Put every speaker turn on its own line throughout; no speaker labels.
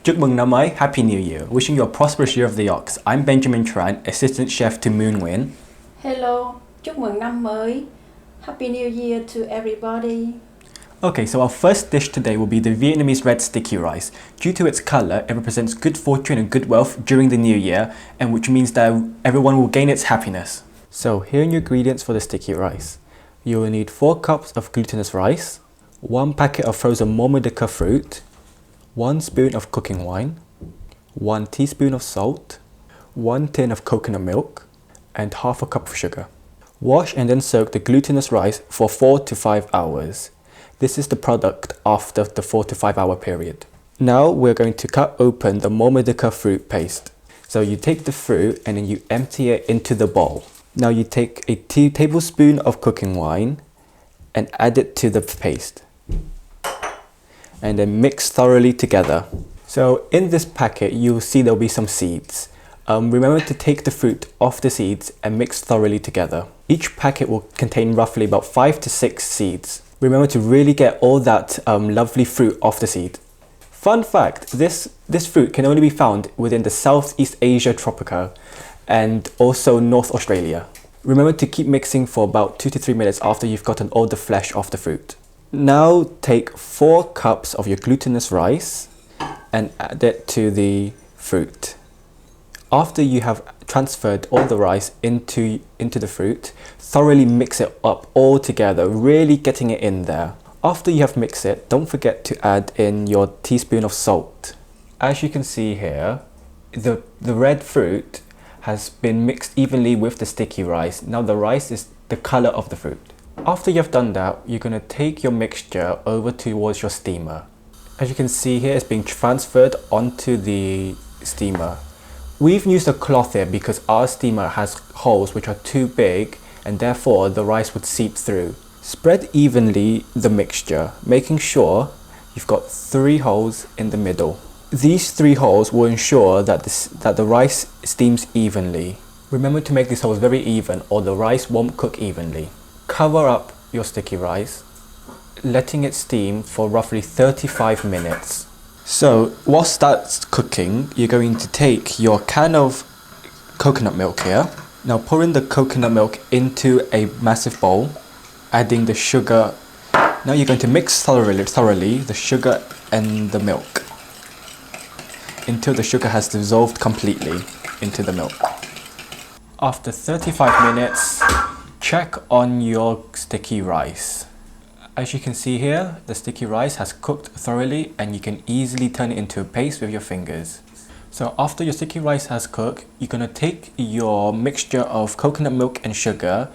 Chúc mừng năm mới, Happy New Year. Wishing you a prosperous year of the ox. I'm Benjamin Tran, assistant chef to Moon Nguyen.
Hello, chúc mừng năm mới. Happy New Year to everybody.
Okay, so our first dish today will be the Vietnamese red sticky rice. Due to its colour, it represents good fortune and good wealth during the new year, and which means that everyone will gain its happiness. So here are your ingredients for the sticky rice. You will need 4 cups of glutinous rice, 1 packet of frozen Momodica fruit, 1 spoon of cooking wine, 1 teaspoon of salt, 1 tin of coconut milk, and half a cup of sugar. Wash and then soak the glutinous rice for 4 to 5 hours. This is the product after the 4 to 5 hour period. Now we're going to cut open the Momodica fruit paste. So you take the fruit and then you empty it into the bowl. Now you take a tablespoon of cooking wine and add it to the paste. And then mix thoroughly together. So in this packet you'll see there'll be some seeds. Remember to take the fruit off the seeds and mix thoroughly together. Each packet will contain roughly about 5 to 6 seeds. Remember to really get all that lovely fruit off the seed. Fun fact, this fruit can only be found within the Southeast Asia tropica and also North Australia. Remember to keep mixing for about 2 to 3 minutes after you've gotten all the flesh off the fruit. Now take 4 cups of your glutinous rice and add it to the fruit. After you have transferred all the rice into the fruit, thoroughly mix it up all together, really getting it in there. After you have mixed it, don't forget to add in your teaspoon of salt. As you can see here, the red fruit has been mixed evenly with the sticky rice. Now the rice is the color of the fruit. After you have done that, you're going to take your mixture over towards your steamer. As you can see here, it's being transferred onto the steamer. We've used a cloth here because our steamer has holes which are too big and therefore the rice would seep through. Spread evenly the mixture, making sure you've got 3 holes in the middle. These 3 holes will ensure that the rice steams evenly. Remember to make these holes very even or the rice won't cook evenly. Cover up your sticky rice, letting it steam for roughly 35 minutes. So whilst that's cooking, you're going to take your can of coconut milk here. Now pour in the coconut milk into a massive bowl, adding the sugar. Now you're going to mix thoroughly the sugar and the milk until the sugar has dissolved completely into the milk. After 35 minutes, check on your sticky rice. As you can see here, the sticky rice has cooked thoroughly and you can easily turn it into a paste with your fingers. So after your sticky rice has cooked, you're going to take your mixture of coconut milk and sugar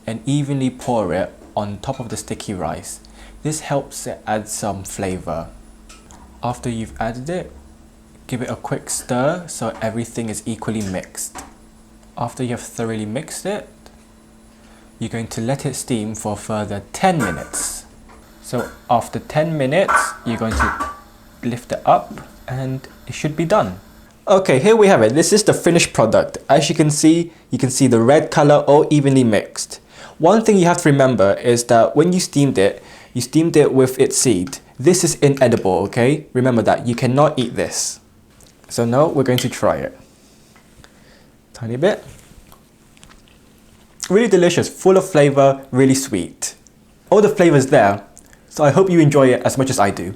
and evenly pour it on top of the sticky rice. This helps it add some flavor. After you've added it, give it a quick stir so everything is equally mixed. After you have thoroughly mixed it, you're going to let it steam for a further 10 minutes. So after 10 minutes, you're going to lift it up and it should be done. Okay, here we have it. This is the finished product. As you can see the red color all evenly mixed. One thing you have to remember is that when you steamed it with its seed. This is inedible, okay? Remember that, you cannot eat this. So now we're going to try it. Tiny bit. Really delicious, full of flavor, really sweet. All the flavors there. So I hope you enjoy it as much as I do.